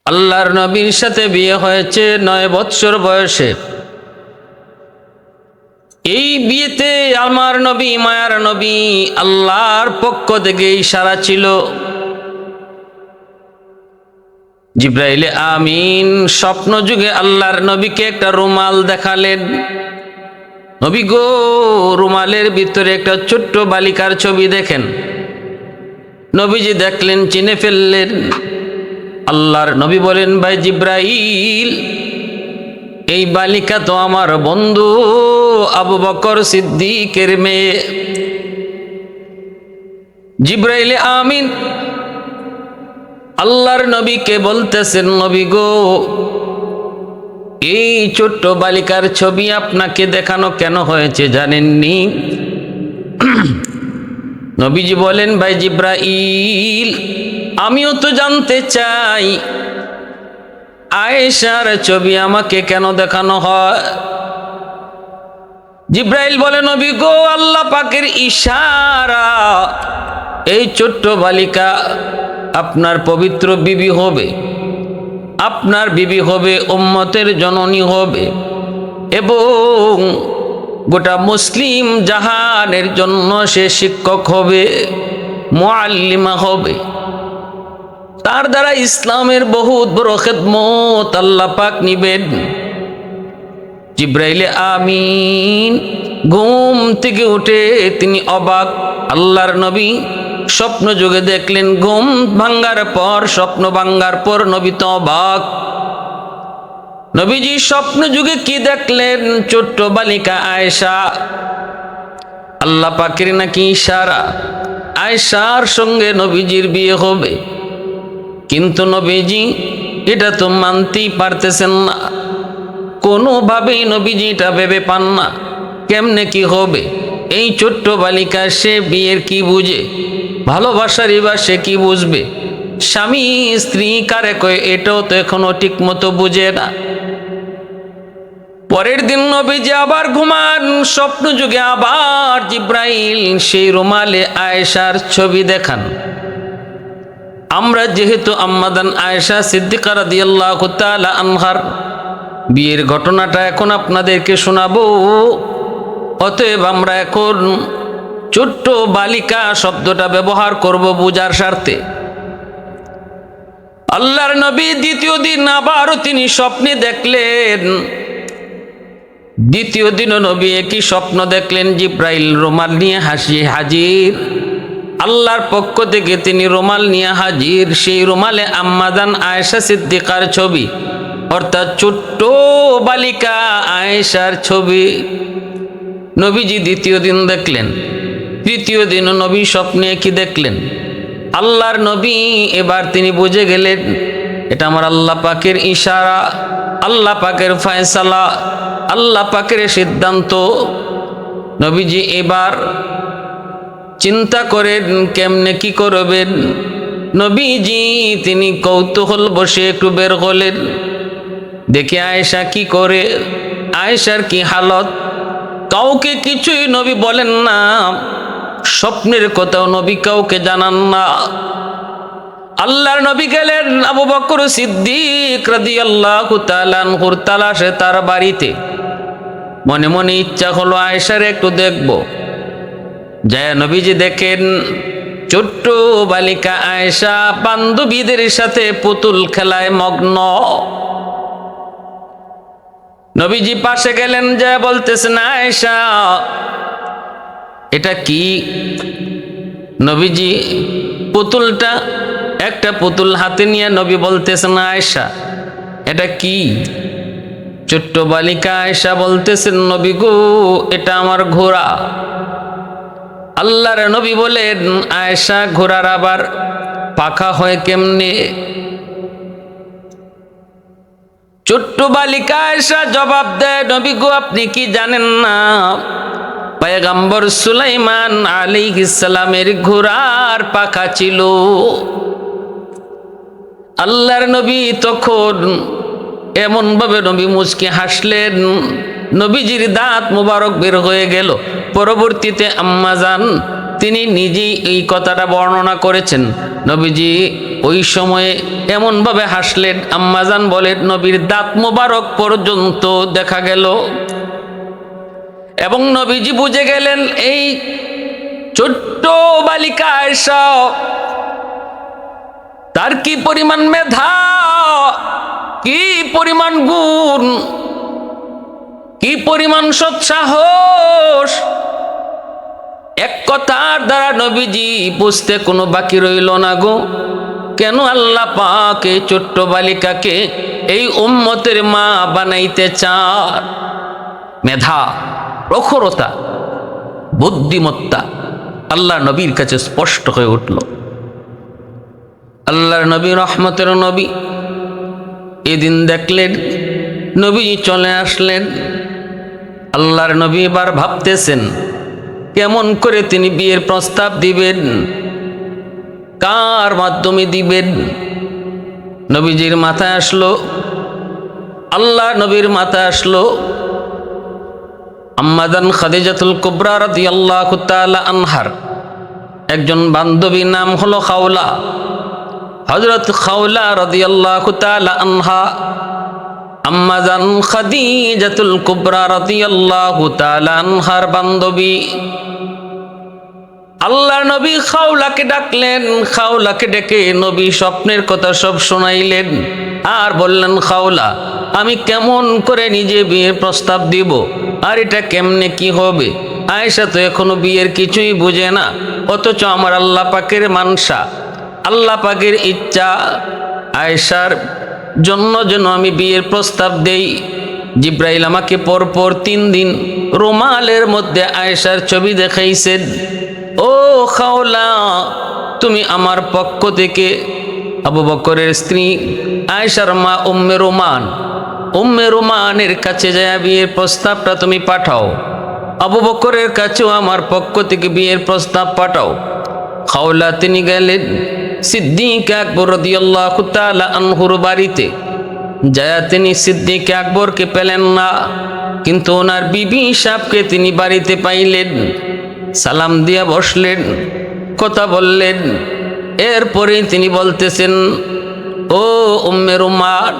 আল্লাহর নবীর সাথে বিয়ে হয়েছে 9 বৎসর বয়সে। এই বিয়েতে আমার নবী, মায়ার নবী, আল্লাহর পক্ষ থেকে ইশারা ছিল। জিব্রাইল আমিন স্বপ্ন যুগে আল্লাহর নবীকে একটা রুমাল দেখালেন। নবী গো, রুমালের ভিতরে একটা ছোট্ট বালিকার ছবি দেখেন। নবীজি দেখলেন, চিনে ফেললেন। আল্লাহর নবী বলেন, ভাই জিব্রাইল, এই বালিকা তো আমার বন্ধু আবু বকর সিদ্দিকের মেয়ে। জিব্রাইল আমিন আল্লাহর নবীকে বলতেছেন, নবী গো, এই ছোট্ট বালিকার ছবি আপনাকে দেখানো কেন হয়েছে জানেননি? নবীজি বলেন, ভাই জিব্রাইল, আমিও তো জানতে চাই আয়েশার ছবি আমাকে কেন দেখানো হয়। জিব্রাইল বলে, নবী গো, আল্লাহ পাকের ইশারা, এই ছোট্ট বালিকা আপনার পবিত্র বিবি হবে, আপনার বিবি হবে, উম্মতের জননী হবে, এবং গোটা মুসলিম জাহানের জন্য সে শিক্ষক হবে, মুআল্লিমা হবে। তার দ্বারা ইসলামের বহুত বড় খেদমত আল্লাহ পাক নিবেন। জিব্রাইল আমিন ঘুম থেকে উঠে তিনি অবাক। আল্লাহর নবী স্বপ্ন যুগে দেখলেন, ঘুম ভাঙ্গার পর, স্বপ্ন ভাঙ্গার পর নবী তো অবাক। নবীজি স্বপ্ন যুগে কি দেখলেন? ছোট্ট বালিকা আয়েশা। আল্লাহ পাকের নাকি ইশারা, আয়েশার সঙ্গে নবীজির বিয়ে হবে। কিন্তু নবীজি এটা তো মানতেই পারতেছেন না, কোনোভাবেই নবীজি এটা ভেবে পান না কেমনে কি হবে। এই ছোট্ট বালিকা, সে বিয়ের কি বুঝে? ভালোবাসারই বা সে কি বুঝবে? স্বামী স্ত্রী কারে কয় এটাও তো এখনো ঠিক মতো বুঝে না। পরের দিন নবীজি আবার ঘুমান, স্বপ্ন যুগে আবার জিব্রাইল সেই রুমালে আয়েশার ছবি দেখান। আমরা যেহেতু আম্মাদান আয়েশা সিদ্দিকা রাদিয়াল্লাহু তাআলা আনহার বিয়ের ঘটনাটা এখন আপনাদেরকে শোনাবো, অতএব আমরা এখন ছোট্ট বালিকা শব্দটা ব্যবহার করব বুঝার স্বার্থে। আল্লাহর নবী দ্বিতীয় দিন আবারও তিনি স্বপ্নে দেখলেন। দ্বিতীয় দিনও নবী একই স্বপ্ন দেখলেন, জিব্রাইল রুমাল নিয়ে হাজির। আল্লাহর পক্ষ থেকে তিনি রুমাল নিয়ে হাজির। সেই রুমালে আম্মাদান আয়েশা সিদ্দিকার ছবি, অর্থাৎ ছোট্ট বালিকা আয়েশার ছবি নবীজি দ্বিতীয় দিন দেখলেন। তৃতীয় দিন নবী স্বপ্নে কি দেখলেন? আল্লাহর নবী এবার তিনি বুঝে গেলেন এটা আমার আল্লাহ পাকের ইশারা, আল্লাহ পাকের ফয়সালা, আল্লাহ পাকের সিদ্ধান্ত। নবীজি এবার চিন্তা করেন কেমনে কি করবেন। নবীজি তিনি কৌতূহল বসে একটু বের হলেন, দেখে আয়েশা কি করে, আয়েশার কি হালত। কাউকে কিছুই নবী বলেন না, স্বপ্নের কথাও নবী কাউকে জানান না। আল্লাহর নবী গেলেন আবু বকর সিদ্দিক রাদিয়াল্লাহু তাআলা আনহুর তালাশে তার বাড়িতে। মনে মনে ইচ্ছা হলো আয়েশার একটু দেখব। যায় নবীজি দেখেন ছোট্ট বালিকা আয়েশা বান্ধবীদের সাথে পুতুল খেলায় মগ্ন। নবীজি পাশে গেলেন, যায় বলতেছেন, আয়েশা এটা কি? নবীজি পুতুলটা, একটা পুতুল হাতে নিয়ে নবী বলতেছেন, আয়েশা এটা কি? ছোট্ট বালিকা আয়েশা বলতেছেন, নবী গো, এটা আমার ঘোড়া। আল্লাহর নবী বলেন, আয়েশা ঘোড়ার আবার পাখা হয় কেমনে? ছোট্ট বালিকা আয়েশা জবাব দেয়, নবী গো, আপনি কি জানেন না পয়গম্বর সুলাইমান আলাইহিস সালামের ঘোড়ার পাখা ছিল? আল্লাহর নবী তখন এমন ভাবে নবী মুচকে হাসলেন, নবীজির দাঁত মুবারক বের হয়ে গেল। পরবর্তীতে আম্মাজান তিনি নিজেই এই কথাটা বর্ণনা করেছেন। নবীজি ওই সময়ে এমনভাবে হাসলেন, আম্মাজান বলেন নবীর দাঁত মোবারক পর্যন্ত দেখা গেল। এবং নবীজি বুঝে গেলেন এই ছোট্ট বালিকা আয়েশা, তার কি পরিমাণ মেধা, কি পরিমাণ গুণ, কি পরিমাণ সৎসাহস। এক কথার দ্বারা নবীজি বুঝতে কোনো বাকি রইল না গো, কেন আল্লাহ পাক এই ছোট্ট বালিকাকে এই উম্মতের মা বানাইতে চান। মেধা, প্রখরতা, বুদ্ধিমত্তা আল্লাহ নবীর কাছে স্পষ্ট হয়ে উঠল। আল্লাহর নবী, রহমতের নবী, এদিন দেখলেন নবীজি চলে আসলেন। আল্লাহর নবী এবার ভাবতেছেন কেমন করে তিনি বিয়ের প্রস্তাব দিবেন, কার মাধ্যমে দিবেন। নবীজির মাথায় আসলো, আল্লাহ নবীর মাথায় আসলো আম্মাজান খাদিজাতুল কুবরা রাদিয়াল্লাহু তাআলা আনহার একজন বান্ধবীর নাম হলো খাওলা। হযরত খাওলা রাদিয়াল্লাহু তাআলা আনহা আম্মাজান খাদিজাতুল কুবরা রাদিয়াল্লাহু তাআলা আনহার বান্ধবী। আল্লাহর নবী খাওলাকে ডাকলেন, খাওলাকে ডেকে নবী স্বপ্নের কথা সব শোনাইলেন আর বললেন, খাওলা আমি কেমন করে নিজে বিয়ের প্রস্তাব দিব, আর এটা কেমনে কি হবে। আয়েশা তো এখনো বিয়ের কিছুই বুঝে না, অথচ আমার আল্লাহ পাকের মানসা, আল্লাহ পাকের ইচ্ছা আয়েশার জন্য যেন আমি বিয়ের প্রস্তাব দেই। জিব্রাইল আমাকে পরপর 3 দিন রুমালের মধ্যে আয়েশার ছবি দেখাইছেন। ও খাওলা, তুমি আমার পক্ষ থেকে আবু বকরের স্ত্রী আয়েশার মা উম্মে রোমানের কাছে যায় বিয়ের প্রস্তাবটা তুমি পাঠাও। আবু বকরের কাছেও আমার পক্ষ থেকে বিয়ের প্রস্তাব পাঠাও। খাওলা তিনি গেলেন সিদ্দিক আকবর রাদিয়াল্লাহু তাআলা আনহুর বাড়িতে। যায় তিনি সিদ্দিক আকবরকে পেলেন না, কিন্তু ওনার বিবি সাহেবকে তিনি বাড়িতে পাইলেন। সালাম দিয়া বসলেন, কথা বললেন। এরপরে তিনি বলতেছেন, ও উম্মে রোমান,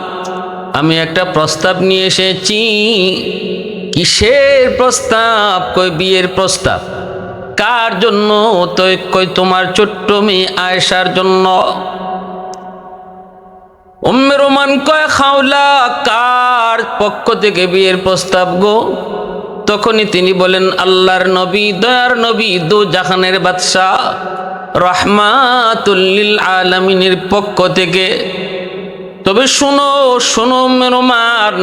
আমি একটা প্রস্তাব নিয়ে এসেছি। কিসের প্রস্তাব? কই বিয়ের প্রস্তাব। কার জন্য? তো কই তোমার ছোট্ট মেয়ে আয়েশার জন্য। উম্মে রোমান কয়, খাওলা কার পক্ষ থেকে বিয়ের প্রস্তাব গো? তখনই তিনি বলেন, আল্লাহর নবী, দয়ার নবী, দু জাহানের বাদশাহ রাহমাতুল লিল আলামিনের পক্ষ থেকে। তবে শুনো শুনো উম্মে রোমান,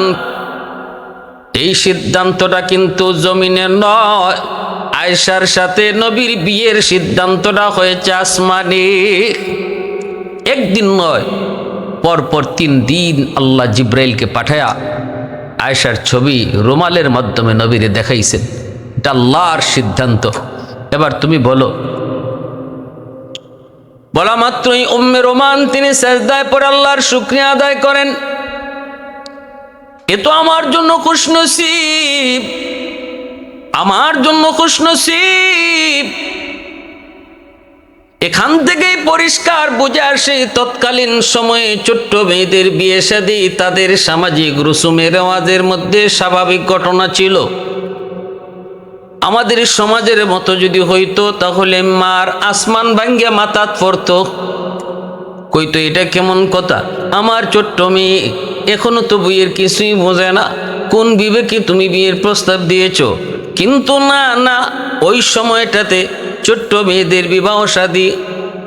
এই সিদ্ধান্তটা কিন্তু জমিনে নয়। আয়েশার সাথে নবীর বিয়ের সিদ্ধান্তটা হয়েছে আসমানে। একদিন নয়, পরপর 3 দিন আল্লাহ জিব্রাইলকে পাঠায়া আয়েশার ছবি রুমালের মাধ্যমে নবীরে দেখাইছেন। এটা আল্লাহর সিদ্ধান্ত। এবার তুমি বলো। বলা মাত্রই উম্মে রোমান তিনি সেজদায় পড়ে আল্লাহর শুকরিয়া আদায় করেন। এ তো আমার জন্য খুশনসিব, আমার জন্য খুশনসিব। এখান থেকেই পরিষ্কার বুঝে আসে তৎকালীন সময়ে ছোট্ট মেয়েদের বিয়ে শাদী তাদের সামাজিক রসুমের রেওয়াজের মধ্যে স্বাভাবিক ঘটনা ছিল। আমাদের সমাজের মতো যদি হইতো তাহলে মার আসমান ভাঙ্গিয়া মাথাত পড়তো। কইতো এটা কেমন কথা, আমার ছোট্ট মেয়ে এখনো তো বিয়ের কিছুই বোঝে না, কোন বিবেকে তুমি বিয়ের প্রস্তাব দিয়েছ। কিন্তু না না, ওই সময়টাতে ছোট্ট মেয়েদের বিবাহ শাদী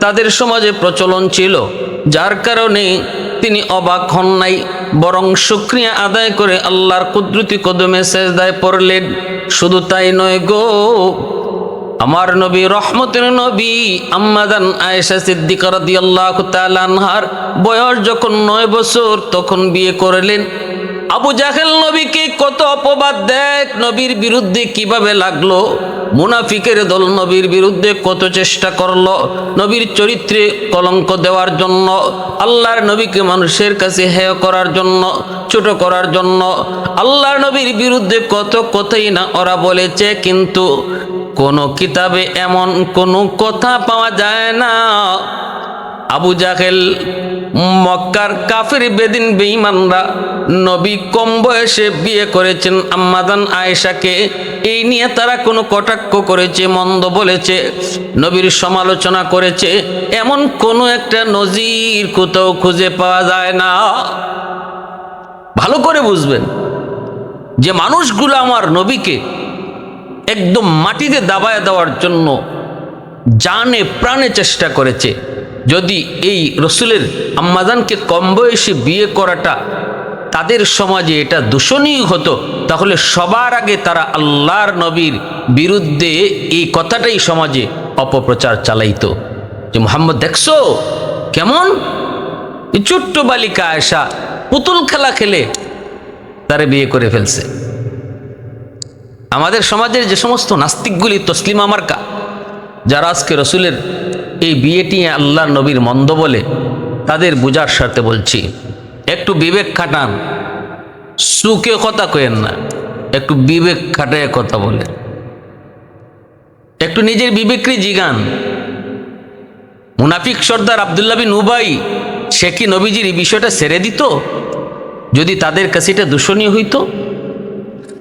তাদের সমাজে প্রচলন ছিল, যার কারণে তিনি অবাক হন নাই, বরং শুকরিয়া আদায় করে আল্লাহর কুদরতি কদমে সেজদায় পড়লেন। শুধু তাই নয় গো, আমার নবী, রহমতের নবী আম্মাজান আয়েশা সিদ্দিকা রাদিয়াল্লাহু তাআলা আনহার বয়স যখন 9 বছর তখন বিয়ে করলেন। আবু জাহেল নবীকে কত অপবাদ দেখ, নবীর বিরুদ্ধে কিভাবে লাগলো। মুনাফিকের দল নবীর বিরুদ্ধে কত চেষ্টা করলো নবীর চরিত্রে কলঙ্ক দেওয়ার জন্য, আল্লাহর নবীকে মানুষের কাছে হেয় করার জন্য, ছোট করার জন্য। আল্লাহর নবীর বিরুদ্ধে কত কথাই না ওরা বলেছে, কিন্তু কোনো কিতাবে এমন কোনো কথা পাওয়া যায় না আবু জাহেল মক্কার কাফির বেদিন বেঈমানরা নবী কম বয়সে বিয়ে করেছেন আম্মাজান আয়েশাকে, এই নিয়ে তারা কোনো কটাক্ষ করেছে, মন্দ বলেছে, নবীর সমালোচনা করেছে, এমন কোনো একটা নজির কোথাও খুঁজে পাওয়া যায় না। ভালো করে বুঝবেন যে মানুষগুলো আমার নবীকে একদম মাটিতে দাবায় দেওয়ার জন্য জানে প্রাণে চেষ্টা করেছে। যদি এই রসুলের আম্মাজানকে কম বয়সে বিয়ে করাটা তাদের সমাজে এটা দূষণীয় হতো, তাহলে সবার আগে তারা আল্লাহর নবীর বিরুদ্ধে এই কথাটাই সমাজে অপপ্রচার চালাইতো যে মুহাম্মদ দেখছো কেমন, এই ছোট্ট বালিকা আয়েশা পুতুল খেলা খেলে তারে বিয়ে করে ফেলছে। আমাদের সমাজের যে সমস্ত নাস্তিকগুলি তসলিমা মার্কা, যারা আজকে রসুলের এই বিয়েটি আল্লাহ নবীর মন্দ বলে, তাদের বুঝার স্বার্থে বলছি, একটু বিবেক খাটান, সুখে কথা কয়েন না, একটু বিবেক খাটায় কথা বলে, একটু নিজের বিবেককে জিগান। মুনাফিক সর্দার আব্দুল্লাহ বিন উবাই সে কি নবীজির এই বিষয়টা ছেড়ে দিত যদি তাদের কাছে এটা দূষণীয় হইতো?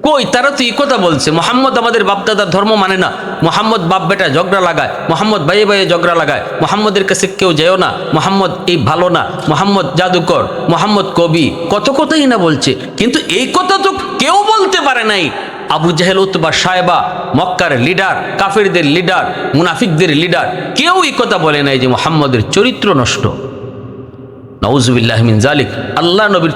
কই, তারা তো এই কথা বলছে মোহাম্মদ আমাদের বাপদাদার ধর্ম মানে না, মোহাম্মদ বাপ বেটা ঝগড়া লাগায়, মোহাম্মদ ভাইয়ে ভাইয়ে ঝগড়া লাগায়, মোহাম্মদের কাছে কেউ যেও না, মোহাম্মদ এই ভালো না, মোহাম্মদ জাদুকর, মোহাম্মদ কবি, কত কথাই না বলছে। কিন্তু এই কথা তো কেউ বলতে পারে নাই আবু জাহেল, উতবা, সায়বা, মক্কার লিডার, কাফিরদের লিডার, মুনাফিকদের লিডার, কেউ এই কথা বলে নাই যে মোহাম্মদের চরিত্র নষ্ট। নাউজুবিল্লাহ মিন জালিক। আল্লাহ নবীর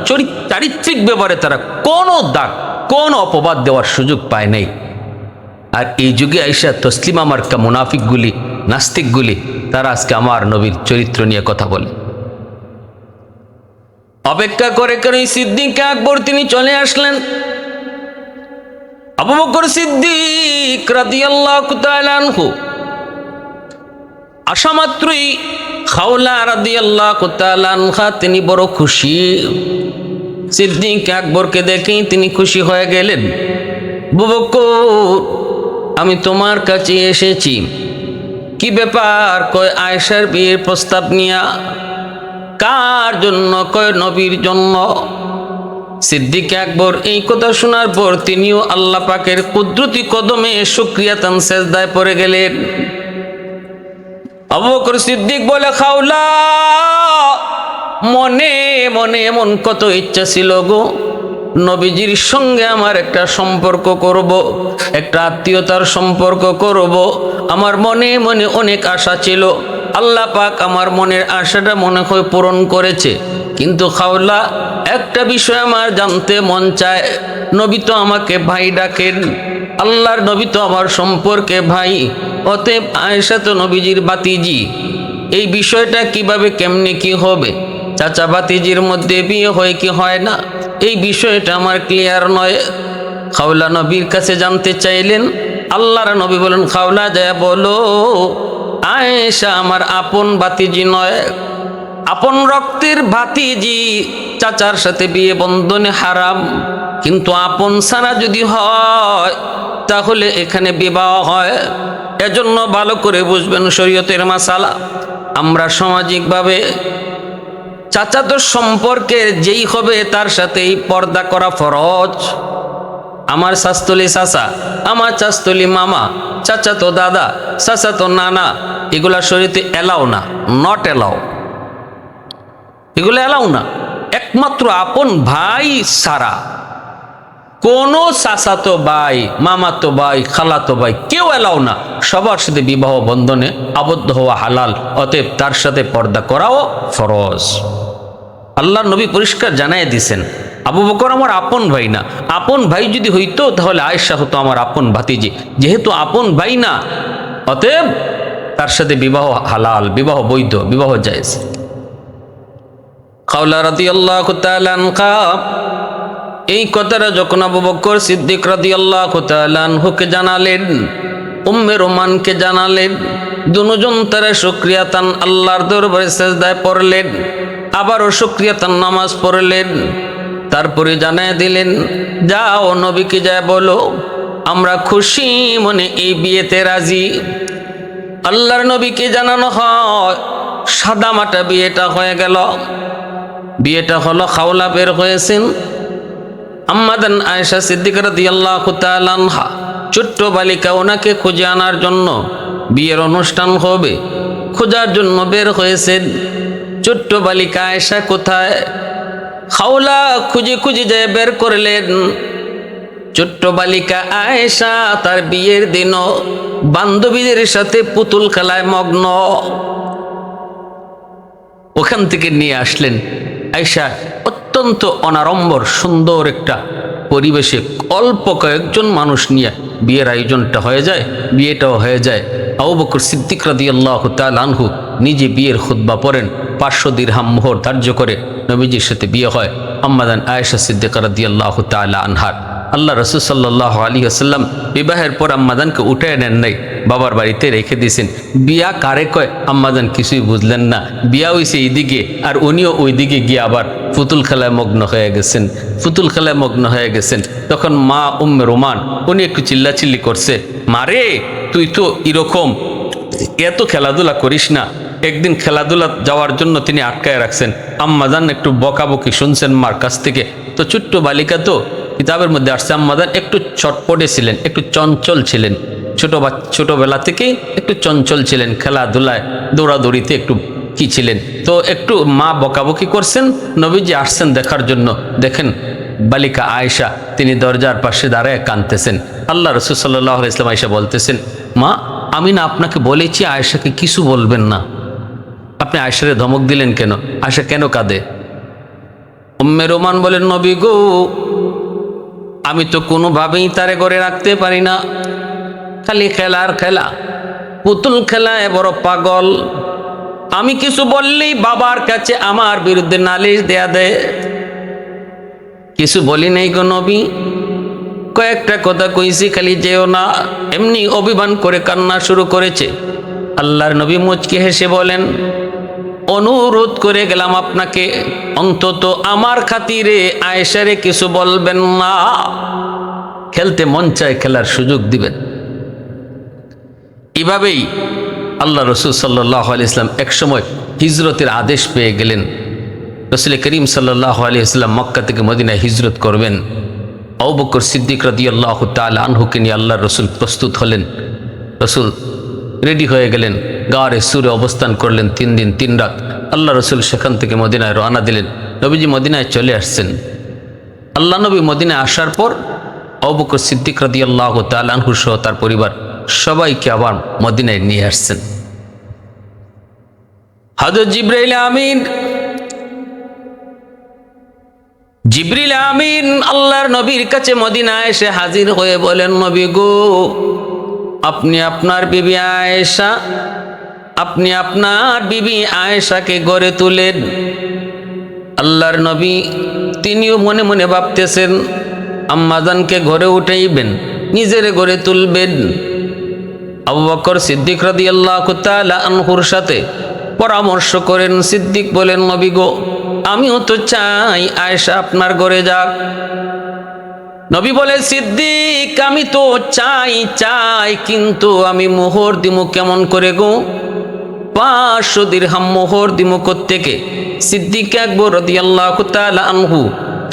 চারিত্রিক ব্যাপারে তারা কোনো দাগ, কোনো অপবাদ দেওয়ার সুযোগ পায় নাই। আর এই যুগে আইসা তসলিমা মার্কা মুনাফিকগুলি, নাস্তিকগুলি, তারা আজকে আমার নবীর চরিত্র নিয়ে কথা বলে। অপেক্ষা করে করে সিদ্দিক আকবর তিনি চলে আসলেন। আবু বকর সিদ্দিক রাদিয়াল্লাহু তাআলা আনহু আসা মাত্রই খাওলা রাদিয়াল্লাহু তাআলা আনহা তিনি বড় খুশি। সিদ্দিক আকবরকে দেখেই তিনি খুশি হয়ে গেলেন। আবু বকর, আমি তোমার কাছে এসেছি। কি ব্যাপার? কয় আয়েশার বিয়ের প্রস্তাব নিয়া। কার জন্য? কয় নবীর জন্য। সিদ্দিক আকবর এই কথা শোনার পর তিনিও আল্লাহ পাকের কুদরতি কদমে শুকরিয়াতান সেজদায় পড়ে গেলেন। আবু বকর সিদ্দিক বলে, খাওলা, মনে মনে এমন কত ইচ্ছা ছিল গো, নবীজির সঙ্গে আমার একটা সম্পর্ক করব, একটা আত্মীয়তার সম্পর্ক করব। আমার মনে মনে অনেক আশা ছিল, আল্লাহ পাক আমার মনের আশাটা মনে হয় পূরণ করেছে। কিন্তু খাওলা, একটা বিষয় আমার জানতে মন চায়। নবী তো আমাকে ভাই ডাকেন, আল্লাহর নবী তো আমার সম্পর্কে ভাই, অতএব আয়েশা তো নবীজির বাতিজি। এই বিষয়টা কিভাবে কেমনে কি হবে? চাচা বাতিজির মধ্যে বিয়ে হয় কি হয় না, এই বিষয়টা আমার ক্লিয়ার নয়। খাওলা নবীর কাছে জানতে চাইলেন। আল্লাহর নবী বলেন, খাওলা যায় বলো, আয়েশা আমার আপন বাতিজি নয়, আপন রক্তের ভাতিজি। চাচার সাথে বিয়ে বন্ধনে হারাম, কিন্তু আপন ছাড়া যদি হয় তাহলে এখানে বিবাহ হয়। এজন্য ভালো করে বুঝবেন শরীয়তের মাসালা। আমরা সামাজিকভাবে চাচাতো সম্পর্কে যেই হবে তার সাথেই পর্দা করা ফরজ। আমার শাস্তলি চাচা, আমার চাস্তলি মামা, চাচাতো দাদা, চাচাতো নানা, এগুলা শরীয়তে এলাও না, নট এলাও, এগুলো এলাও না। একমাত্র আপন ভাই ছাড়া কোনো চাচাতো ভাই, মামাতো ভাই, খালাতো ভাই কেউ এলাও না। সবার সাথে বিবাহ বন্ধনে আবদ্ধ হওয়া হালাল, অতএব তার সাথে পর্দা করাও ফরজ। আল্লাহ নবী পরিষ্কার জানাই দিয়েছেন, আবু বকর আমার আপন ভাই না। আপন ভাই যদি হইতো তাহলে আয়েশা হতো আমার আপন ভাতিজি। যেহেতু আপন ভাই না, অতএব তার সাথে বিবাহ হালাল, বিবাহ বৈধ, বিবাহ জায়েজ। খাওলা রাদিয়াল্লাহু তাআলা আনহা এই কথাটা যখন আবু বকর সিদ্দিক রাদিয়াল্লাহু তাআলা আনহুকে জানালেন, উম্মে রোমানকে জানালেন, দুজন তারা শুকরিয়াতান আল্লাহর দরবারে সেজদায় পড়লেন, আবারও শুকরিয়াতান নামাজ পড়লেন। তারপরে জানায় দিলেন, যাও নবীকে যায় বলো আমরা খুশি মনে এই বিয়েতে রাজি। আল্লাহর নবীকে জানানো হয়, সাদা মাটা বিয়েটা হয়ে গেল। বিয়েটা হলো, খাওলা বের হয়েছেন। আম্মাদান আয়েশা সিদ্দিকা রাদিয়াল্লাহু তাআলা আনহা ছোট্ট বালিকা, ওনাকে খুঁজে আনার জন্য, বিয়ের অনুষ্ঠান হবে খোঁজার জন্য বের হয়েছেন। ছোট্ট বালিকা আয়েশা কোথায়? খাওলা খুঁজে খুঁজে যায় বের করলেন। ছোট্ট বালিকা আয়েশা তার বিয়ের দিনও বান্ধবীদের সাথে পুতুল খেলায় মগ্ন। ওখান থেকে নিয়ে আসলেন আয়েশা। অত্যন্ত অনাড়ম্বর সুন্দর একটা পরিবেশে অল্প কয়েকজন মানুষ নিয়ে বিয়ের আয়োজনটা হয়ে যায়, বিয়েটাও হয়ে যায়। আবু বকর সিদ্দিক রাদিয়াল্লাহু তাআলা আনহু নিজে বিয়ের খুতবা পড়েন, 500 দিরহাম মোহর ধার্য করে নবীজির সাথে বিয়ে হয় আম্মাদান আয়েশা সিদ্দিকা রাদিয়াল্লাহু তাআলা আনহার। আল্লাহ রাসূল সাল্লাল্লাহু আলাইহি ওয়াসাল্লাম বিবাহের পর আম্মাদানকে উঠে নেন নাই, বাবার বাড়িতে রেখে দিয়েছেন। বিয়া কারে কয় আম্মাদান কিছুই বুঝলেন না। বিয়া হইছে এইদিকে আর উনিও ওইদিকে গিয়ে আবার পুতুল খেলায় মগ্ন হয়ে গেছেন, পুতুল খেলায় মগ্ন হয়ে গেছেন। তখন মা উম্মে রোমান উনি একটু চিল্লাচিল্লি করছে, মারে তুই তো এরকম এত খেলাধুলা করিস না। একদিন খেলাধুলা যাওয়ার জন্য তিনি আটকায় রাখছেন। আম্মাজান একটু বকাবকি শুনছেন মার কাছ থেকে। তো ছোট্ট বালিকা তো কিতাবের মধ্যে আসছে আম্মাজান একটু চটপটে ছিলেন, একটু চঞ্চল ছিলেন। ছোটবেলা থেকেই একটু চঞ্চল ছিলেন, খেলাধুলায় দৌড়াদৌড়িতে একটু কি ছিলেন। তো একটু মা বকাবকি করছেন। নবীজি আসছেন দেখার জন্য। দেখেন বালিকা আয়েশা তিনি দরজার পাশে দাঁড়ায় কাঁদতেছেন। আল্লাহ রাসূল সাল্লাল্লাহু আলাইহি ওয়াসাল্লাম আয়েশা বলতেছেন, মা আমি না আপনাকে বলেছি আয়েশাকে কিছু বলবেন না, আপনি আয়েশারে ধমক দিলেন কেন? আয়েশা কেন কাঁদে? উম্মে রোমান বলেন, নবী গো আমি তো কোনোভাবেই তারে ঘরে রাখতে পারি না, খালি খেলার খেলা, পুতুল খেলায় বড় পাগল। আমি কিছু বললেই বাবার কাছে আমার বিরুদ্ধে নালিশ দেয়া দেয়। কিছু বলি নাই গো নবী, কয়েকটা কথা কইছি, খালি যেও না। এমনি অভিমান করে কান্না শুরু করেছে। আল্লাহর নবী মুচকি হেসে বলেন, অনুরোধ করে গেলাম আপনাকে অন্তত আমার খাতিরে আয়েশারে কিছু বলবেন না। খেলতে মন চায় খেলার সুযোগ দিবেন। এভাবেই আল্লাহ রাসূল সাল্লাল্লাহু আলাইহি ওয়াসাল্লাম একসময় হিজরতের আদেশ পেয়ে গেলেন। রাসূল করিম সাল্লাল্লাহু আলাইহি ওয়াসাল্লাম মক্কা থেকে মদিনায় হিজরত করবেন। আবু বকর সিদ্দিক রাদিয়াল্লাহু তাআলা আনহুকে নিয়ে আল্লাহর রাসূল প্রস্তুত হলেন। রাসূল রেডি হয়ে গেলেন, গারে সুরে অবস্থান করলেন 3 দিন 3 রাত। আল্লাহ রাসূল সেখান থেকে মদিনায় রওনা দিলেন। নবীজি মদিনায় চলে আসছেন। আল্লাহ নবী মদিনায় আসার পর আবু বকর সিদ্দিক রাদিয়াল্লাহু তাআলা আনহু সহ তার পরিবার সবাইকে আবার মদিনায় নিয়ে আসছেন। হযরত জিবরিল আমিন আল্লাহর নবীর কাছে মদিনায় এসে হাজির হয়ে বলেন, নবী গো আপনি আপনার বিবি আয়েশাকে গড়ে তুলেন। আল্লাহর নবী তিনিও মনে মনে ভাবতেছেন আম্মাজানকে ঘরে উঠাইবেন, নিজের গড়ে তুলবেন। আবু বকর সিদ্দিক রাদিয়াল্লাহু তাআলা আনহুর সাথে পরামর্শ করেন। সিদ্দিক বলেন, নবী গো আমিও তো চাই আয়েশা আপনার ঘরে যাক। নবী বলে, সিদ্দিক আমি তো চাই কিন্তু আমি মোহর দিমু কেমন করে গো? 500 দিরহাম মোহর দিমু কোত্থেকে? সিদ্দিক আকবর রাদিয়াল্লাহু তাআলা আনহু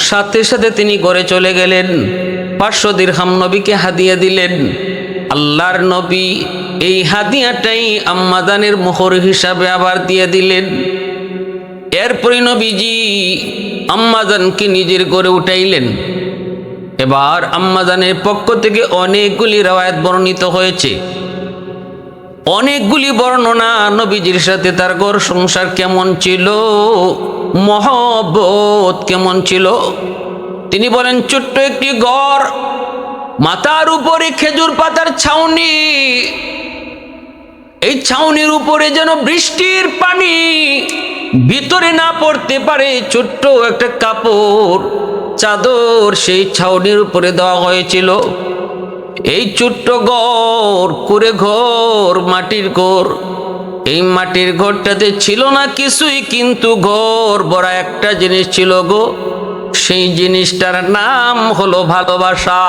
সাথে সাথে তিনি ঘরে চলে গেলেন। 500 দিরহাম নবীকে হাদিয়া দিলেন। আল্লাহর নবী এই হাদিয়াটাই আম্মাজানের মোহর হিসাবে আবার দিয়ে দিলেন। এরপরে নবীজি আম্মাজানকে নিজের ঘরে উঠাইলেন। এবার আম্মাজানের পক্ষ থেকে অনেকগুলি রওয়ায়াত বর্ণিত হয়েছে, অনেকগুলি বর্ণনা নবীজির সাথে তার ঘর সংসার কেমন ছিল, মহব্বত কেমন ছিল। তিনি বলেন, ছোট্ট একটি ঘর, মাথার উপরে খেজুর পাতার ছাউনি, এই ছাউনির উপরে যেন বৃষ্টির পানি ভিতরে না পড়তে পারে ছোট্ট একটা কাপড় চাদর সেই ছাউনির উপরে দেওয়া হয়েছিল। এই ছোট্ট ঘর, কুড়ে ঘর, মাটির ঘর, এই মাটির ঘরটাতে ছিল না কিছুই, কিন্তু ঘর ভরা একটা জিনিস ছিল গো। সেই জিনিসটার নাম হলো ভালোবাসা।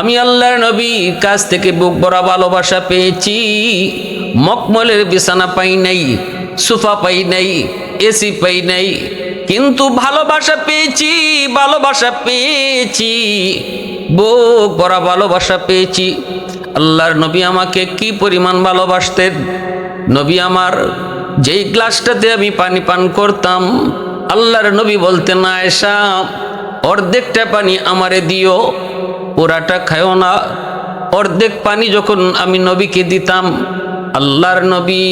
আমি আল্লাহর নবীর কাছ থেকে বুক ভরা ভালোবাসা পেয়েছি। মখমলের বিছানা পাই নাই, সোফা পাই নাই, এসি পাই নাই, কিন্তু ভালোবাসা পেয়েছি, ভালোবাসা পেয়েছি, বুক ভরা ভালোবাসা পেয়েছি। আল্লাহর নবী আমাকে কি পরিমাণ ভালোবাসতেন। নবী আমার যেই গ্লাসটাতে আমি পানি পান করতাম, আল্লাহর নবী বলতেন, আয়েশা অর্ধেকটা পানি আমারে দিও, পুরাটা খায়ও না। অর্ধেক পানি যখন আমি নবীকে দিতাম, আল্লাহর নবী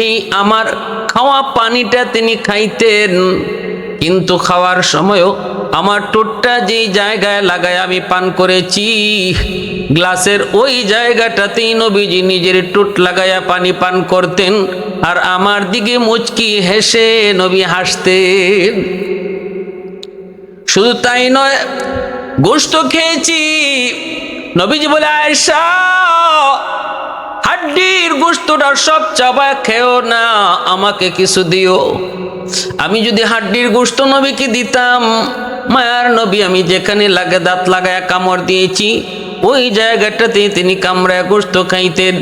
এই আমার খাওয়া পানিটা তিনি খাইতেন, কিন্তু খাওয়ার সময়ও আমার ঠোঁটটা যেই জায়গায় লাগায় আমি পান করেছি, গ্লাসের ওই জায়গাটাতেই নবীজি নিজের ঠোঁট লাগায়া পানি পান করতেন, আর আমার দিকে মুচকি হেসে নবী হাসতেন। শুধু তাই নয়, গোশত খেয়েছি। নবীজি বলে, আয়েশা হাড্ডির গোশতটা সব চাবা খেও না, আমাকে কিছু দিও। আমি যদি হাড্ডির গোশত নবীকে দিতাম, মায়ার নবী আমি যেখানে লাগে দাঁত লাগায়া কামড় দিয়েছি, ওই জায়গাটাতে তিনি কামড়ায় গোশত খাইতেন,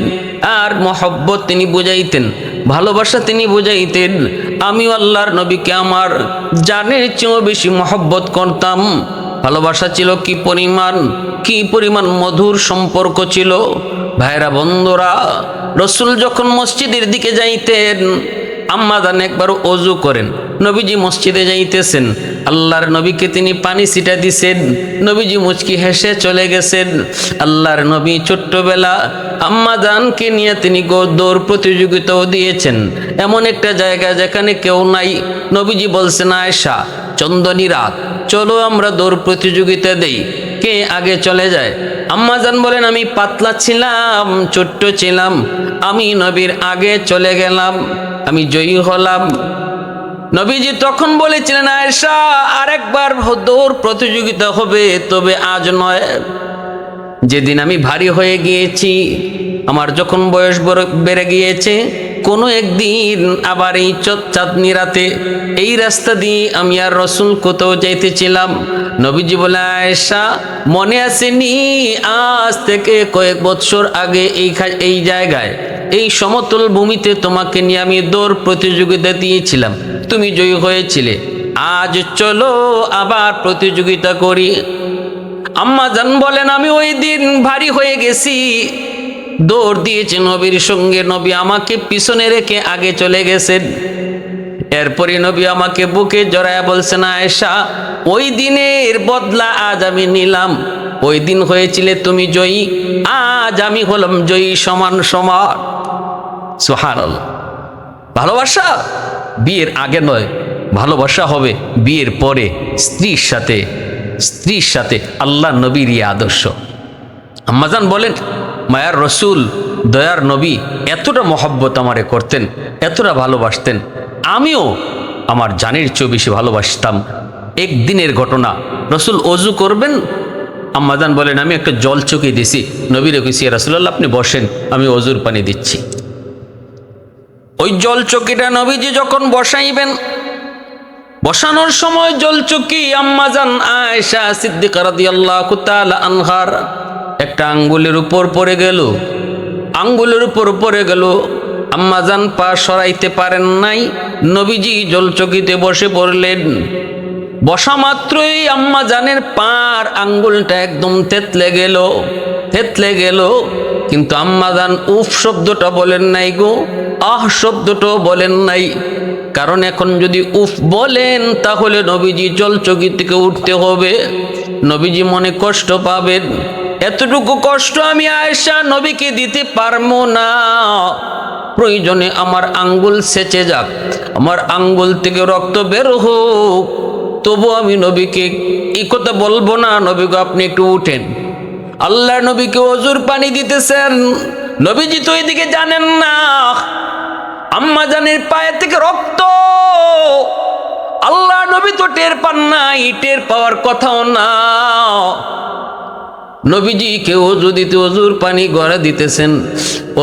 আর মহব্বত তিনি বুঝাইতেন, ভালোবাসা তিনি বুঝাইতেন। আমিও আল্লাহর নবীকে আমার জানের চেয়েও বেশি মহব্বত করতাম। ভালোবাসা ছিল কি পরিমাণ, কি পরিমাণ মধুর সম্পর্ক ছিল। ভাইরা বন্ধুরা, রসুল যখন মসজিদের দিকে যাইতেন, আম্মাজান একবার ওযু করেন, নবীজি মসজিদে যাইতেছেন, আল্লাহর নবীকে তিনি পানি ছিটা দিছেন, নবীজি মুচকি হেসে চলে গেছেন। আল্লাহর নবী ছোট্টবেলা আম্মাজানকে নিয়ে তিনি দৌড় প্রতিযোগিতাও দিয়েছেন, এমন একটা জায়গা যেখানে কেউ নাই। নবীজি বলছেন, আয়েশা চন্দনী রাত, চলো আমরা দৌড় প্রতিযোগিতা দেই, কে আগে চলে যায়। আম্মাজান বলেন, আমি পাতলা ছিলাম, ছোট্ট ছিলাম, আমি নবীর আগে চলে গেলাম, আমি জয়ী হলাম। নবীজি তখন বলেছিলেন, আয়েশা আরেকবার দৌড় প্রতিযোগিতা হবে, তবে আজ নয়। যেদিন আমি ভারী হয়ে গিয়েছি, আমার যখন বয়স বেড়ে গিয়েছে, কোনো একদিন আবার এই চাঁদনি রাতে এই রাস্তা দিয়ে আমি আর রসুল কোথাও যাইতেছিলাম। নবীজি বলে, আয়েশা মনে আসেনি, আজ থেকে কয়েক বৎসর আগে এই জায়গায় এই সমতল ভূমিতে তোমাকে নিয়ে আমি দৌড় প্রতিযোগিতা দিয়েছিলাম, তুমি জয়ী হয়েছিলে, আজ চলো আবার প্রতিযোগিতা করি। আম্মাজান বলেন, আমি ওই দিন ভারী হয়ে গেছি, দৌড় দিয়েছে নবীর সঙ্গে, নবী আমাকে পিছনে রেখে আগে চলে গেছেন। এরপরে নবী আমাকে বুকে জড়ায়া বলছেন, আয়েশা ওই দিনের বদলা আজ আমি নিলাম, ওই দিন হয়েছিলে তুমি জয়ী, আজ আমি হলাম জয়ী, সমান সমান। সুবহানাল্লাহ। ভালোবাসা বিয়ের আগে নয়, ভালোবাসা হবে বিয়ের পরে, স্ত্রীর সাথে, স্ত্রীর সাথে। আল্লাহ নবীর এই আদর্শ। আম্মাজান বলেন, মায়ার রসুল দয়ার নবী এতটা মহব্বত আমারে করতেন, এতটা ভালোবাসতেন, আমিও আমার জানের চেয়েও বেশি ভালোবাসতাম। একদিনের ঘটনা, রসুল অজু করবেন, আম্মাজান বলেন, আমি একটা জল চকি দিছি, নবীরে কইছি, রাসূলুল্লাহ আপনি বসেন, আমি অজুর পানি দিচ্ছি। ওই জল চকিটা নবীজি যখন বসাইবেন, বসানোর সময় জল চকি আম্মাজান আয়েশা সিদ্দিকা রাদিয়াল্লাহু তাআলা আনহার একটা আঙ্গুলের উপর পড়ে গেল, আঙ্গুলের উপর পড়ে গেল। আম্মাজান পা সরাইতে পারেন নাই, নবীজি জল চকিতে বসে পড়লেন। বসা মাত্রই আম্মাজানের পার আঙ্গুলটা একদম থেতলে গেল, থেতলে গেল। কিন্তু আম্মাজান উফ শব্দটা বলেন নাই গো, আহ শব্দটাও বলেন নাই। কারণ এখন যদি উফ বলেন, তাহলে নবীজি জলচকি থেকে উঠতে হবে, নবীজি মনে কষ্ট পাবেন। এতটুকু কষ্ট আমি আয়েশা নবীকে দিতে পারবো না। প্রয়োজনে আমার আঙ্গুল সেচে যাক, আমার আঙ্গুল থেকে রক্ত বের হোক, তবু আমি নবীকে এই কথা বলবো না, নবীকে আপনি একটু উঠেন। আল্লাহ নবীকে অজুর পানি দিতেছেন, নবীজি তো এদিকে জানেন না আম্মাজানের পায়ের থেকে রক্ত। আল্লাহ নবী তো টের পান নাই, টের পাওয়ার কথাও না। নবীজিকে অজু দিতে অজুর পানি গড়া দিতেছেন,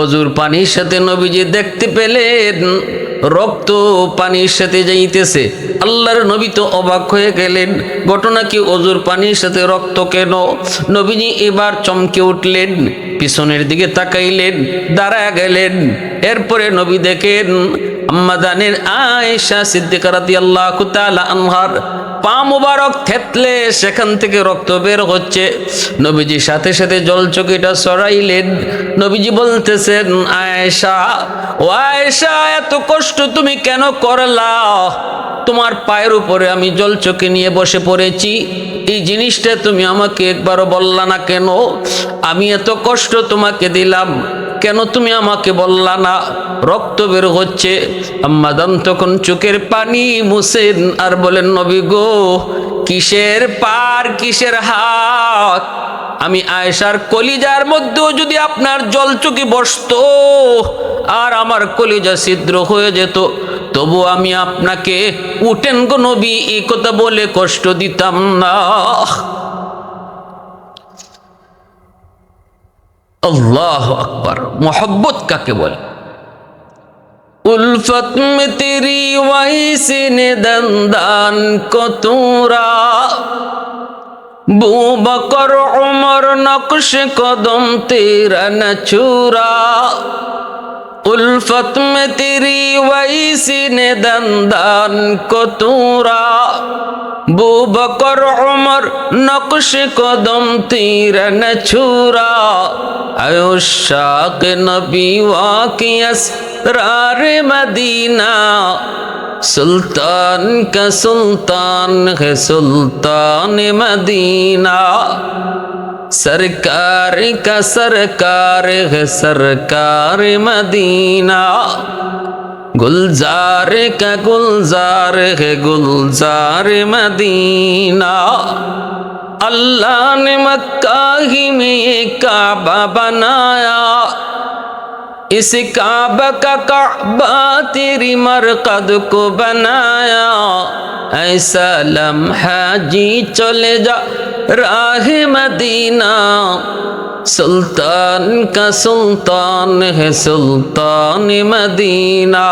অজুর পানির সাথে নবীজি দেখতে পেলেন রক্ত পানির সাথে যাইতেছে। আল্লাহর নবী তো অবাক হয়ে গেলেন, ঘটনা কি অজুর পানির সাথে রক্ত কেন? নবীজি এবার চমকে উঠলেন, পিছনের দিকে তাকাইলেন, দাঁড়ায় গেলেন। এরপরে নবী দেখেন আম্মা জানের আয়েশা সিদ্দিকা রাদিয়াল্লাহু তাআলা আনহার পা মুবারক থেতলে সেখান থেকে রক্ত বের হচ্ছে। নবীজি সাথে সাথে জলচকিটা সরাইলেন। নবীজি বলতেছেন, আয়েশা, ও আয়েশা, এত কষ্ট তুমি কেন করলা? তোমার পায়ের উপরে আমি জলচকি নিয়ে বসে পড়েছি, এই জিনিসটা তুমি আমাকে একবারও বললা না কেন? আমি এত কষ্ট তোমাকে দিলাম, কেন তুমি আমাকে বললা না? রক্ত বের হচ্ছে। আম্মাদান তখন চোখের পানি মুছেন আর বলেন, নবী গো, কিসের পার কিসের হাত? আমি আয়েশার কলিজার মধ্যেও যদি আপনার জলচকি বসতো আর আমার কলিজা ছিদ্র হয়ে যেত, তবু আমি আপনাকে উঠেন গো নবী এই কথা বলে কষ্ট দিতাম না। আল্লাহু আকবার। মোহব্বত কাকে বলে? उल्फत में तेरी वैसे ने दंदान को तूरा, बू बकर उमर नक्श कदम तेरा न छूरा। उल्फत में तेरी वैसे ने दंदान को तूरा, बू बकर उमर नक्श कदम तेरा न छूरा। आयुशाक नबी वाकियस रारे मदीना, सुल्तान का सुल्तान है सुल्तान मदीना। सरकार का सरकार है सरकार मदीना, गुलजार का गुलजार है गुलजार मदीना। अल्लाह ने मक्का ही में ये काबा बनाया, इस काबा का काबा तेरी मरकद को बनाया। ऐसा लम्हा जी चले जा राह मदीना, सुल्तान का सुल्तान है सुल्तान मदीना।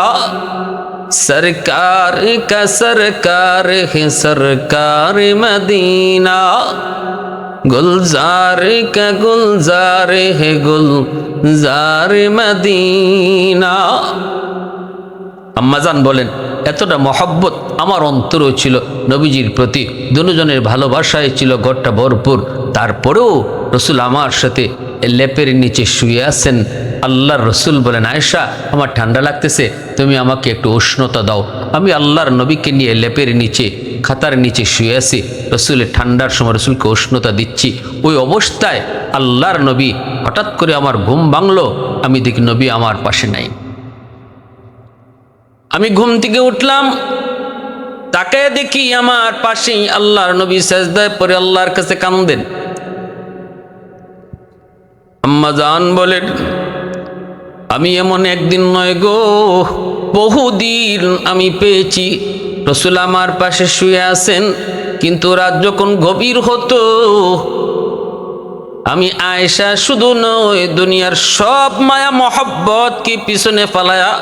सरकार का सरकार है सरकार मदीना, गुलजार का गुलजार है गुलजार मदीना। আম্মাজান বলেন, এতটা মহব্বত আমার অন্তরও ছিল নবীজির প্রতি, দুজনের ভালোবাসায় ছিল ঘরটা ভরপুর। তারপরেও রসুল আমার সাথে লেপের নিচে শুয়ে আছেন। আল্লাহর রসুল বলেন, আয়েশা, আমার ঠান্ডা লাগতেছে, তুমি আমাকে একটু উষ্ণতা দাও। আমি আল্লাহর নবীকে নিয়ে লেপের নিচে খাতার নিচে শুয়ে আছি, রসুলের ঠান্ডার সময় রসুলকে উষ্ণতা দিচ্ছি। ওই অবস্থায় আল্লাহর নবী হঠাৎ করে আমার ঘুম ভাঙলো, আমি দেখি নবী আমার পাশে নাই। আমি ঘুম থেকে উঠলাম, তাকে দেখি আমার পাশেই আল্লাহর নবী সাজদায় পড়ে আল্লাহর কাছে কান্দেন। আম্মা জান বলেন, আমি এমন একদিন নয় গো, বহুদিন আমি পেয়েছি রসুল আমার পাশে শুয়ে আছেন, কিন্তু রাত যখন গভীর হতো আমি আয়েশা শুধু নয় দুনিয়ার সব মায়া মহব্বত কি পিছনে ফালায়া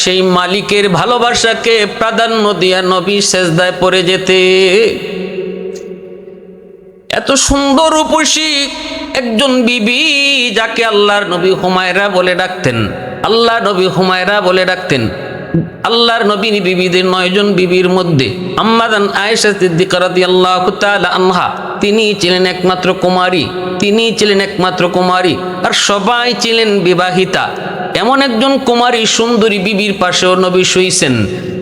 সেই মালিকের ভালোবাসাকে প্রাধান্য দিয়া নবী সেজদায় পড়ে যেতে। এত সুন্দর রূপসী একজন বিবি যাকে আল্লাহর নবী হুমায়রা বলে ডাকতেন, আল্লাহর নবী হুমায়রা বলে ডাকতেন। আল্লাহর নবী বিবিদের 9 জন বিবির মধ্যে আম্মাজান আয়েশা সিদ্দিকা রাদিয়াল্লাহু তাআলা আনহা তিনি ছিলেন একমাত্র কুমারী, তিনি ছিলেন একমাত্র কুমারী, আর সবাই ছিলেন বিবাহিতা। এমন একজন কুমারী সুন্দরী বিবির পাশেও নবী শুইছেন।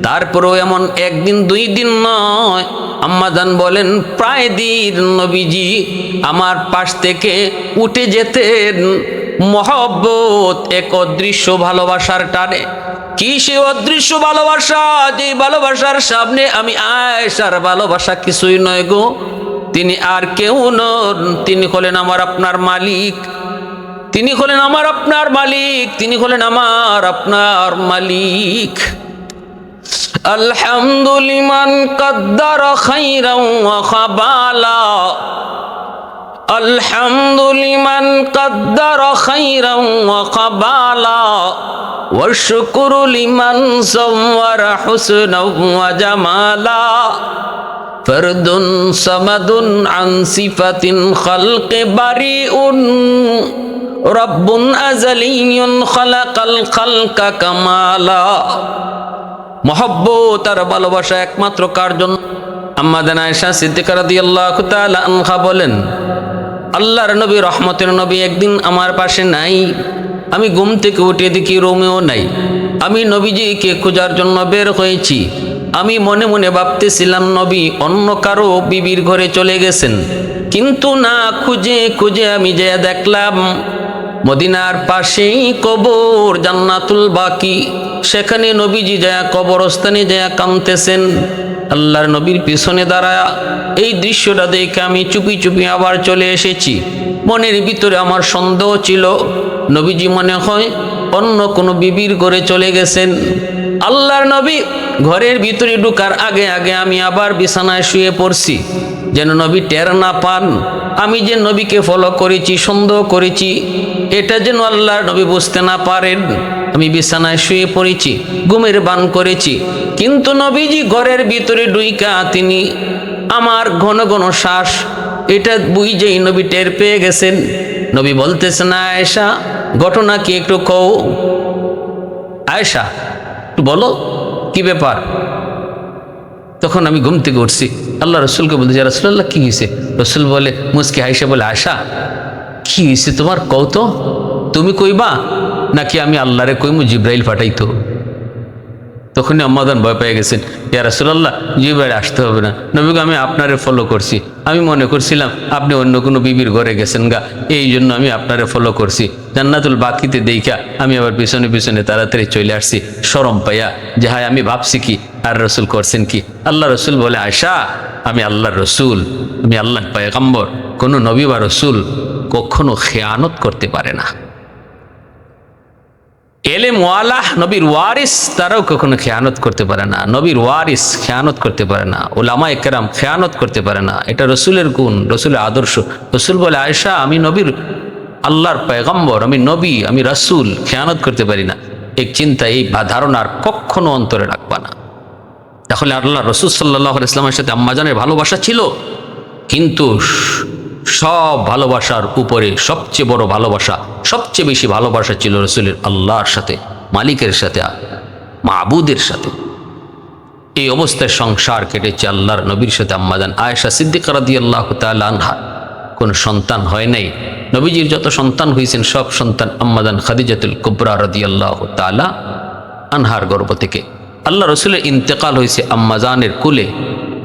তারপরেও এমন একদিন 2 দিন নয়, আম্মাজান বলেন প্রায় দিন নবীজি আমার পাশ থেকে উঠে যেতেন মহব্বত এক অদৃশ্য ভালোবাসার টানে। কি সে অদৃশ্য ভালোবাসা, যে ভালোবাসার সামনে আমি আয়েশার ভালোবাসা কিছুই নয় গো। তিনি আর কেউ নন, তিনি হলেন আমার আপনার মালিক, তিনি হলেন আমার আপনার মালিক, তিনি হলেন আমার আপনার মালিক। আলহামদুলিমান কদ্দার খাইরাও ওয়া খাবালা, الحمد لمن قدر خيرا وقبالا والشكر لمن صور حسنا وجمالا فرد صمد عن صفة خلق بريء رب أزلي خلق الخلق كمالا محبت আর ভালোবাসা একমাত্র কার জন্য? আম্মা জান আয়েশা সিদ্দিকা রাদিয়াল্লাহু তাআলা আনহা বলেন, আল্লাহর নবী রহমতের নবী একদিন আমার পাশে নাই। আমি ঘুম থেকে উঠে দেখি রোমেও নাই। আমি নবীজিকে খোঁজার জন্য বের হয়েছি। আমি মনে মনে ভাবতেছিলাম নবী অন্য কারো বিবির ঘরে চলে গেছেন, কিন্তু না, খুঁজে খুঁজে আমি যে দেখলাম মদিনার পাশেই কবর জান্নাতুল বাকি, সেখানে নবীজি যায় কবরস্থানে যায় কাঁদতেছেন। আল্লাহর নবীর পিছনে দাঁড়ায়া এই দৃশ্যটা দেখে আমি চুপি চুপি আবার চলে এসেছি। মনের ভিতরে আমার সন্দেহ ছিল নবীজি মনে হয় অন্য কোনো বিবির ঘরে চলে গেছেন। আল্লাহর নবী ঘরের ভিতরে ঢুকার আগে আগে আমি আবার বিছানায় শুয়ে পড়ছি, যেন নবী টের না পান আমি যে নবীকে ফলো করেছি, সন্দেহ করেছি, এটা যেন আল্লাহর নবী বুঝতে না পারেন। আমি বিছানায় শুয়ে পড়েছি, ঘুমের বান করেছি, কিন্তু নবীজি ঘরের ভিতরে ঢুইকা তিনি আমার ঘন ঘন শ্বাস এটা বুঝেই নবী টের পেয়ে গেছেন। নবী বলতেছেন, আয়েশা ঘটনা কি একটু কও, আয়েশা একটু বলো কি ব্যাপার। তখন আমি ঘুম থেকে উঠছি, আল্লাহ রসুলকে বলতে যে রাসূলুল্লাহ কি হয়েছে? রসুল বলে মুস্কি আয়েশা বলে, আয়েশা কি হয়েছে তোমার কও তো, তুমি কইবা নাকি আমি আল্লাহরে কইমু জিব্রাইল পাঠাইতো? তখনই আম্মা জান ভয় পেয়ে গেছেন, ইয়া রাসূলুল্লাহ জিব্রাইল আসতে হবে না, নবীকে আমি আপনারে ফলো করছি, আমি মনে করছিলাম আপনি অন্য কোনো বিবির ঘরে গেছেন গা, এই জন্য আমি আপনারে ফলো করছি। জান্নাতুল বাকিতে দেখা আমি আবার পিছনে পিছনে তাড়াতাড়ি চলে আসছি শরম পাইয়া যে হায় আমি ভাবছি কি আর রসুল করছেন কি। আল্লাহ রসুল বলে, আয়েশা আমি আল্লাহর রসুল, আমি আল্লাহর পয়গম্বর, কোনো নবী বা রসুল কখনো খেয়ানত করতে পারে না। এলেম ওয়ালাহ নবীর ওয়ারিস তারাও কখনো খেয়ানত করতে পারে না, নবীর ওয়ারিস খেয়ানত করতে পারে না, উলামায়ে কেরাম খেয়ানত করতে পারে না। এটা রসুলের গুণ, রসুলের আদর্শ। রসুল বলে, আয়েশা আমি নবীর আল্লাহর পয়গম্বর, আমি নবী, আমি রসুল, খেয়ানত করতে পারি না। এই চিন্তা, এই ধারণার কখনো অন্তরে রাখবা না। তাহলে আল্লাহ রসুল সাল্লাল্লাহু আলাইহি ওয়াসাল্লামের সাথে আম্মাজানের ভালোবাসা ছিল, কিন্তু সব ভালোবাসার উপরে সবচেয়ে বড় ভালোবাসা, সবচেয়ে বেশি ভালোবাসা ছিল রসুলের আল্লাহর সাথে, মালিকের সাথে, মাবুদের সাথে। এই অবস্থায় সংসার কেটেছে আল্লাহর নবীর সাথে। আম্মাজান আয়েশা সিদ্দিকা রাদিয়াল্লাহু তাআলা আনহা কোন সন্তান হয় নাই। নবীজির যত সন্তান হয়েছেন সব সন্তান আম্মাজান খাদিজাতুল কুবরা রাদিয়াল্লাহু তাআলা আনহার গর্ভ থেকে। আল্লাহ রসুলের ইন্তেকাল হয়েছে আম্মাজানের কুলে,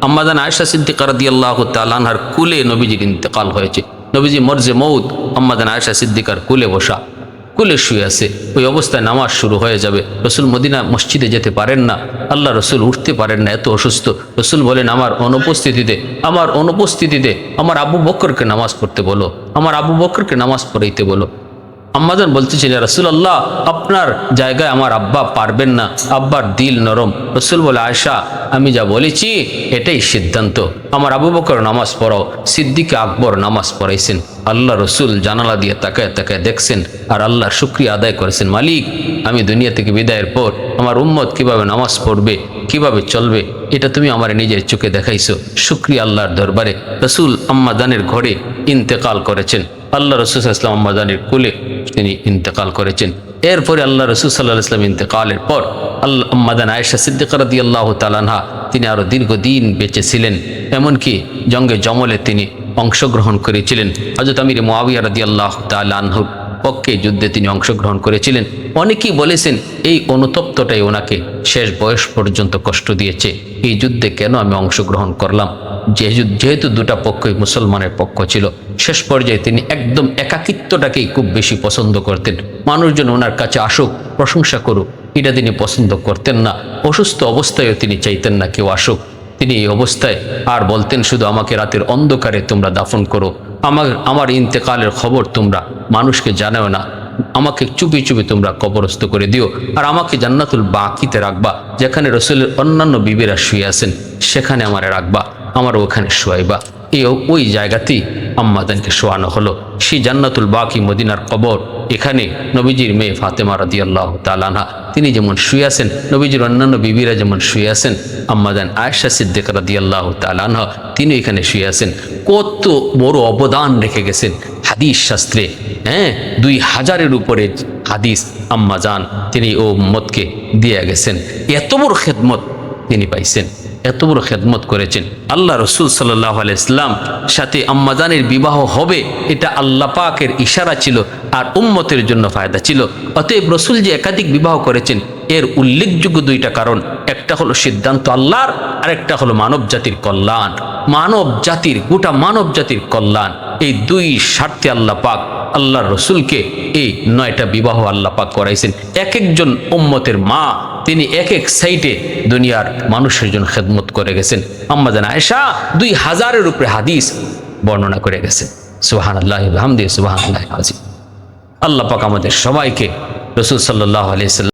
আম্মাজান আয়েশা সিদ্দিকা রাদিয়াল্লাহু তাআলা আনহার কুলে নবীজির ইন্তেকাল হয়েছে। নবীজি মরজে মৌত আম্মাজান আয়েশা সিদ্দিকার কুলে বসা, কুলে শুয়ে আছে। ওই অবস্থায় নামাজ শুরু হয়ে যাবে। রসুল মদিনা মসজিদে যেতে পারেন না, আল্লাহ রসুল উঠতে পারেন না, এত অসুস্থ। রসুল বলেন, আমার অনুপস্থিতিতে আমার আবু বকরকে নামাজ পড়তে বলো, আমার আবু বকরকে নামাজ পড়াইতে বলো। আম্মাজান বলতেছিলেন, রাসূলুল্লাহ আপনার জায়গায় আমার আব্বা পারবেন না, আব্বার দিল নরম। রসুল বলে, আয়েশা আমি যা বলেছি এটাই সিদ্ধান্ত, আমার আবু বকর নামাজ পড়াও। সিদ্দিক আকবর নামাজ পড়াইছেন। আল্লাহ রসুল জানালা দিয়ে তাকায় তাকায় দেখছেন আর আল্লাহর শুকরিয়া আদায় করেছেন, মালিক আমি দুনিয়া থেকে বিদায়ের পর আমার উম্মত কিভাবে নামাজ পড়বে, কিভাবে চলবে, এটা তুমি আমার নিজের চোখে দেখাইছো। শুকরিয়া আল্লাহর দরবারে। রসুল আম্মাজানের ঘরে ইন্তেকাল করেছেন। আল্লাহ রসুল সাল্লাল্লাহু আলাইহি ওয়াসাল্লাম আম্মাজানের কুলে তিনি ইন্তেকাল করেছেন। এরপরে আল্লাহ রসুল সাল্লাল্লাহু আলাইহি ওয়াসাল্লাম ইন্তেকালের পর আম্মাজান আয়েশা সিদ্দিকা রাদিয়াল্লাহু তাআলা আনহা তিনি আরও দীর্ঘদিন বেঁচে ছিলেন। এমনকি জঙ্গে জমলে তিনি অংশগ্রহণ করেছিলেন। হযরত আমির মুআবিয়া রাদিয়াল্লাহু তাআলা আনহুর পক্ষে যুদ্ধে তিনি অংশগ্রহণ করেছিলেন। অনেকেই বলেছেন এই অনুতপ্তটাই ওনাকে শেষ বয়স পর্যন্ত কষ্ট দিয়েছে। এই যুদ্ধে কেন আমি অংশগ্রহণ করলাম, যেহেতু দুটা পক্ষই মুসলমানের পক্ষ ছিল। শেষ পর্যায়ে তিনি একদম একাকিত্বটাকেই খুব বেশি পছন্দ করতেন। মানুষজন ওনার কাছে আসুক, প্রশংসা করুক, এটা তিনি পছন্দ করতেন না। অসুস্থ অবস্থায়ও তিনি চাইতেন না কেউ আসুক। তিনি এই অবস্থায় আর বলতেন, শুধু আমাকে রাতের অন্ধকারে তোমরা দাফন করো, আমার ইন্তেকালের খবর তোমরা মানুষকে জানাও না, আমাকে চুপি চুপি তোমরা কবরস্থ করে দিও, আর আমাকে জান্নাতুল বাকিতে রাখবা, যেখানে রসুলের অন্যান্য বিবিরা শুয়ে আছেন সেখানে আমারে রাখবা, আমার ওখানে শোয়াইবা। ওই জায়গাতেই আম্মাজানকে শোয়ানো হলো। সেই জান্নাতুল বাকি মদিনার কবর, এখানে নবীজির মেয়ে ফাতেমা রাদিয়াল্লাহু তাআলা আনহা তিনি যেমন শুয়ে আছেন, নবীজির অন্যান্য বিবিরা যেমন শুয়ে আছেন, আম্মাজান আয়েশা সিদ্দিকা রাদিয়াল্লাহু তাআলা আনহা তিনি এখানে শুয়ে আছেন। কত বড় অবদান রেখে গেছেন হাদিস শাস্ত্রে। 2000-এর উপরে হাদিস আম্মাজান তিনি ও উম্মতকে দিয়ে গেছেন। এত বড় খেদমত তিনি পাইছেন, এত বড় খেদমত করেছেন। আল্লাহ রসুল সাল্লাল্লাহু আলাইহি ওয়াসাল্লাম সাথে আম্মাজানের বিবাহ হবে, এটা আল্লাহ পাকের ইশারা ছিল আর উম্মতের জন্য ফায়দা ছিল। অতএব রসুল যে একাধিক বিবাহ করেছেন এর উল্লেখযোগ্য দুইটা কারণ, একটা হলো সিদ্ধান্ত আল্লাহর, আর একটা হলো মানব জাতির কল্যাণ। মানব জাতির, গোটা মানব জাতির কল্যাণ, এই দুই স্বার্থে আল্লাহ পাক আল্লাহর রসুলকে এই 9টা বিবাহ আল্লাহ পাক করাইছেন। এক একজন উম্মতের মা তিনি এক এক সাইটে দুনিয়ার মানুষের জন্য খেদমত করে গেছেন। আম্মাজান আয়েশা 2000-এর উপরে হাদিস বর্ণনা করে গেছেন। সুবহানাল্লাহি ওয়া বিহামদিহি সুবহানাল্লাহিল আযীম। আল্লাহ পাক আমাদের সবাইকে রাসূল সাল্লাল্লাহু আলাইহি ওয়াসাল্লাম